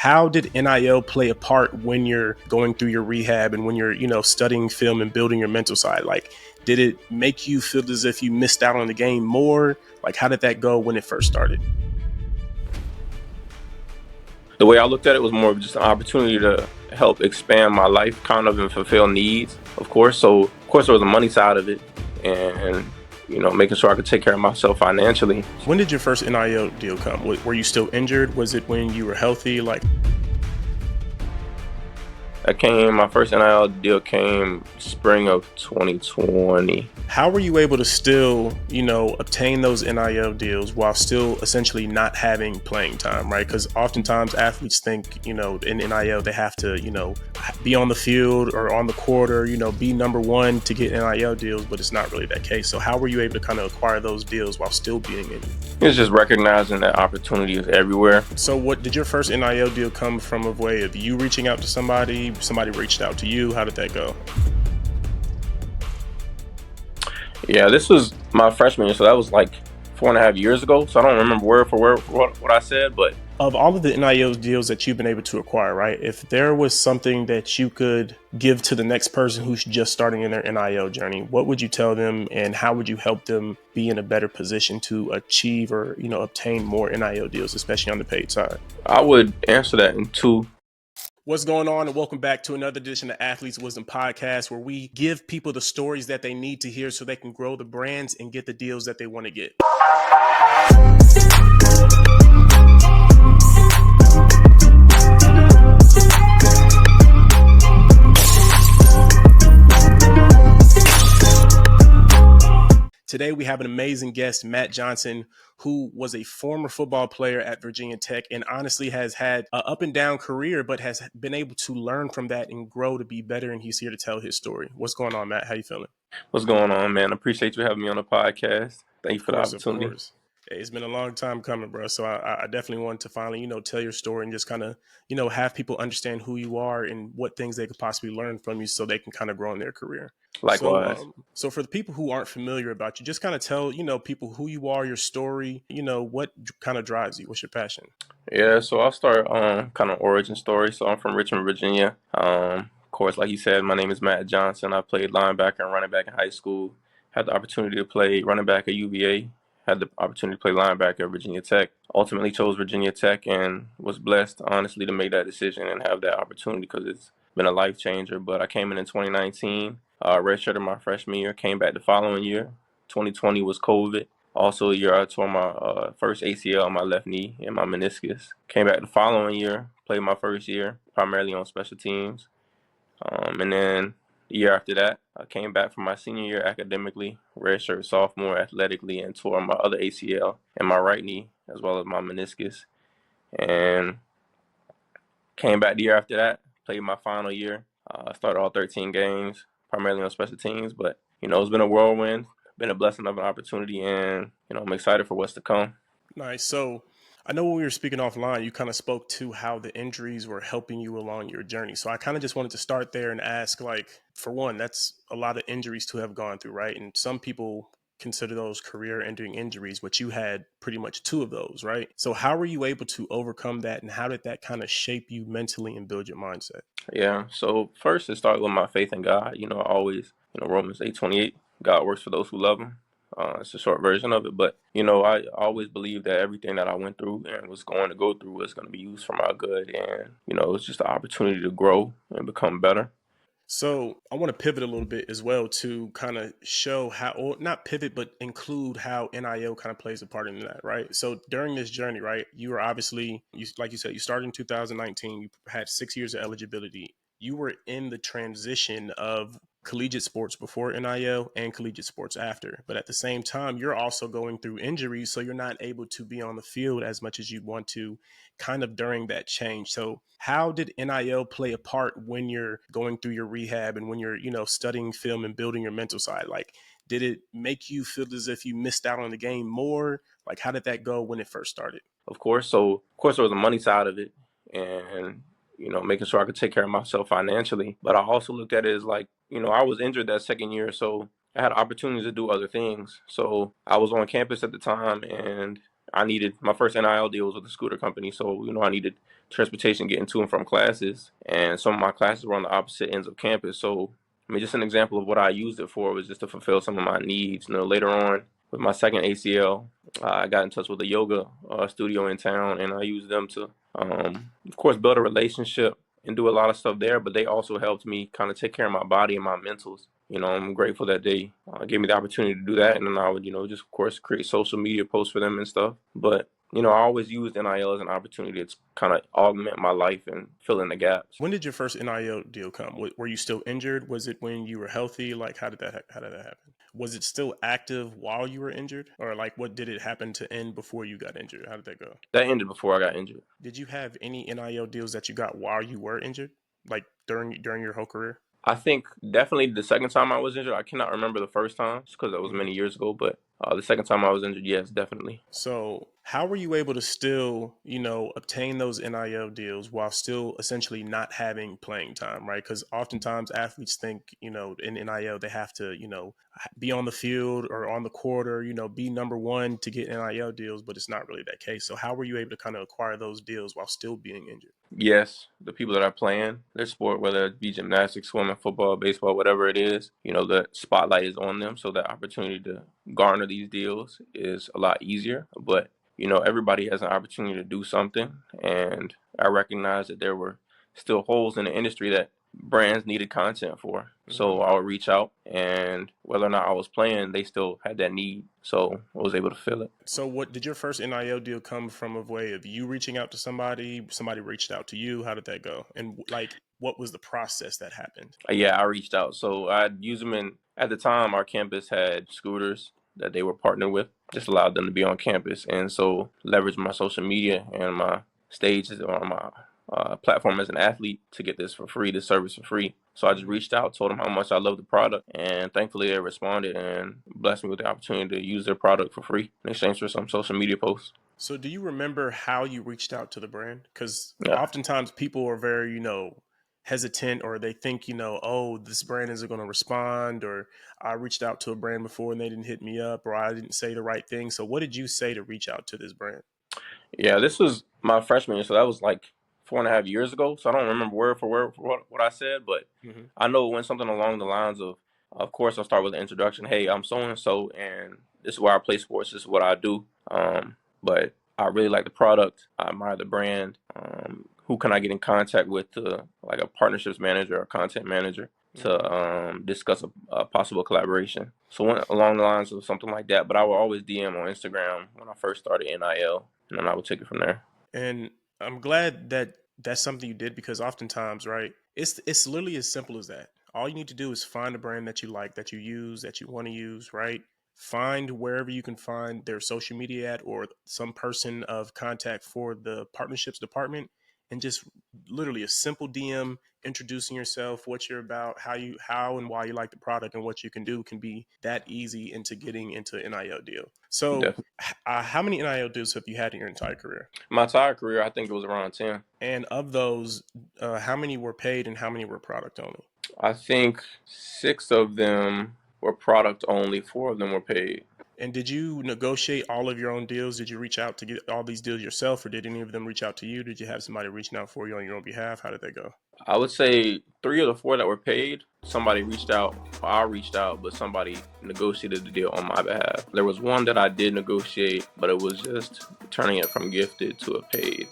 how did NIL play a part when you're going through your rehab and when you're, studying film and building your mental side? Like, did it make you feel as if you missed out on the game more? Like, how did that go when it first started? The way I looked at it was more of just an opportunity to help expand my life kind of and fulfill needs, of course. So, of course, there was a money side of it and making sure I could take care of myself financially. When did your first NIL deal come? Were you still injured? Was it when you were healthy? My first NIL deal came spring of 2020. How were you able to still, obtain those NIL deals while still essentially not having playing time, right? Because oftentimes athletes think, in NIL, they have to, be on the field or on the court or, be number one to get NIL deals, but it's not really that case. So how were you able to kind of acquire those deals while still being in? It's just recognizing that opportunity is everywhere. So what did your first NIL deal come from a way of you reaching out to somebody reached out to you? How did that go? Yeah, this was my freshman year, so that was like 4.5 years ago. So I don't remember word for word what I said, but of all of the NIL deals that you've been able to acquire, right? If there was something that you could give to the next person who's just starting in their NIL journey, what would you tell them and how would you help them be in a better position to achieve or, obtain more NIL deals, especially on the paid side? I would answer that in two. What's going on, and welcome back to another edition of Athletes Wisdom Podcast, where we give people the stories that they need to hear so they can grow the brands and get the deals that they want to get. Today, we have an amazing guest, Matt Johnson, who was a former football player at Virginia Tech and honestly has had an up and down career, but has been able to learn from that and grow to be better. And he's here to tell his story. What's going on, Matt? How you feeling? What's going on, man? I appreciate you having me on the podcast. Thank you for the opportunity. Of course. It's been a long time coming, bro. So I definitely wanted to finally, tell your story and just kind of, have people understand who you are and what things they could possibly learn from you so they can kind of grow in their career. Likewise. So for the people who aren't familiar about you, just kind of tell, people who you are, your story, what kind of drives you? What's your passion? Yeah, so I'll start kind of origin story. So I'm from Richmond, Virginia. Of course, like you said, my name is Matt Johnson. I played linebacker and running back in high school. Had the opportunity to play running back at UVA. Had the opportunity to play linebacker at Virginia Tech. Ultimately chose Virginia Tech and was blessed, honestly, to make that decision and have that opportunity because it's been a life changer. But I came in 2019, redshirted my freshman year, came back the following year. 2020 was COVID. Also a year I tore my first ACL on my left knee and my meniscus. Came back the following year, played my first year, primarily on special teams. And then the year after that, I came back from my senior year academically, redshirt sophomore athletically, and tore my other ACL and my right knee, as well as my meniscus. And came back the year after that, played my final year. Started all 13 games, primarily on special teams. But, it's been a whirlwind, been a blessing of an opportunity, and, I'm excited for what's to come. Nice. So I know when we were speaking offline, you kind of spoke to how the injuries were helping you along your journey. So I kind of just wanted to start there and ask, for one, that's a lot of injuries to have gone through, right? And some people consider those career-ending injuries, but you had pretty much two of those, right? So how were you able to overcome that, and how did that kind of shape you mentally and build your mindset? Yeah, so first it started with my faith in God. I always, Romans 8:28, God works for those who love him. It's a short version of it, but I always believed that everything that I went through and was going to go through was going to be used for my good, and it was just an opportunity to grow and become better. So I want to pivot a little bit as well to kind of show how, or not pivot, but include how NIL kind of plays a part in that, right? So during this journey, right, you were obviously, like you said, you started in 2019, you had 6 years of eligibility. You were in the transition of collegiate sports before NIL and collegiate sports after. But at the same time, you're also going through injuries, so you're not able to be on the field as much as you'd want to kind of during that change. So how did NIL play a part when you're going through your rehab and when you're, studying film and building your mental side? Like, did it make you feel as if you missed out on the game more? Like, how did that go when it first started? Of course. So, of course, there was a money side of it and, making sure I could take care of myself financially. But I also looked at it as like, I was injured that second year. So I had opportunities to do other things. So I was on campus at the time and I needed my first NIL deal was with a scooter company, so I needed transportation getting to and from classes, and some of my classes were on the opposite ends of campus. So, I mean, just an example of what I used it for was just to fulfill some of my needs. Later on with my second ACL, I got in touch with a yoga studio in town, and I used them to, of course, build a relationship and do a lot of stuff there. But they also helped me kind of take care of my body and my mentals. I'm grateful that they gave me the opportunity to do that. And then I would, just of course create social media posts for them and stuff. But, I always used NIL as an opportunity to kind of augment my life and fill in the gaps. When did your first NIL deal come? Were you still injured? Was it when you were healthy? Like, how did that happen? Was it still active while you were injured? Or like, what did it happen to end before you got injured? How did that go? That ended before I got injured. Did you have any NIL deals that you got while you were injured? Like during your whole career? I think definitely the second time I was injured. I cannot remember the first time just because that was many years ago. But the second time I was injured, yes, definitely. So how were you able to still, obtain those NIL deals while still essentially not having playing time, right? Because oftentimes athletes think, in NIL, they have to, be on the field or on the court or, be number one to get NIL deals, but it's not really that case. So how were you able to kind of acquire those deals while still being injured? Yes, the people that are playing their sport, whether it be gymnastics, swimming, football, baseball, whatever it is, the spotlight is on them. So the opportunity to garner these deals is a lot easier. But, everybody has an opportunity to do something. And I recognize that there were still holes in the industry that brands needed content for. So I would reach out, and whether or not I was playing, they still had that need. So I was able to fill it. So what did your first NIL deal come from a way of you reaching out to somebody reached out to you? How did that go? And like, what was the process that happened? Yeah, I reached out. So I'd use them at the time, our campus had scooters that they were partnered with, just allowed them to be on campus. And so leveraged my social media and my stages or my platform as an athlete to get this for free, this service for free. So I just reached out, told them how much I love the product, and thankfully they responded and blessed me with the opportunity to use their product for free in exchange for some social media posts. So do you remember how you reached out to the brand? Because Yeah. oftentimes people are very, hesitant, or they think, oh, this brand isn't going to respond, or I reached out to a brand before and they didn't hit me up, or I didn't say the right thing. So what did you say to reach out to this brand? Yeah, this was my freshman year, so that was like 4.5 years ago. So I don't remember word for word for what I said, but I know it went something along the lines of course, I'll start with the introduction. Hey, I'm so and so, and this is where I play sports. This is what I do. But I really like the product. I admire the brand. Who can I get in contact with to like a partnerships manager or content manager to discuss a possible collaboration? So went along the lines of something like that. But I would always DM on Instagram when I first started NIL, and then I would take it from there. And I'm glad that that's something you did, because oftentimes, right, it's literally as simple as that. All you need to do is find a brand that you like, that you use, that you want to use, right? Find wherever you can find their social media at, or some person of contact for the partnerships department, and just literally a simple DM introducing yourself, what you're about, how and why you like the product, and what you can do can be that easy into getting into an NIL deal. So Definitely. how many NIL deals have you had in your entire career? My entire career, I think it was around 10. And of those, how many were paid and how many were product only? I think 6 of them were product only, 4 of them were paid. And did you negotiate all of your own deals? Did you reach out to get all these deals yourself, or did any of them reach out to you? Did you have somebody reaching out for you on your own behalf? How did that go? I would say 3 of the 4 that were paid, somebody reached out, or I reached out, but somebody negotiated the deal on my behalf. There was one that I did negotiate, but it was just turning it from gifted to a paid.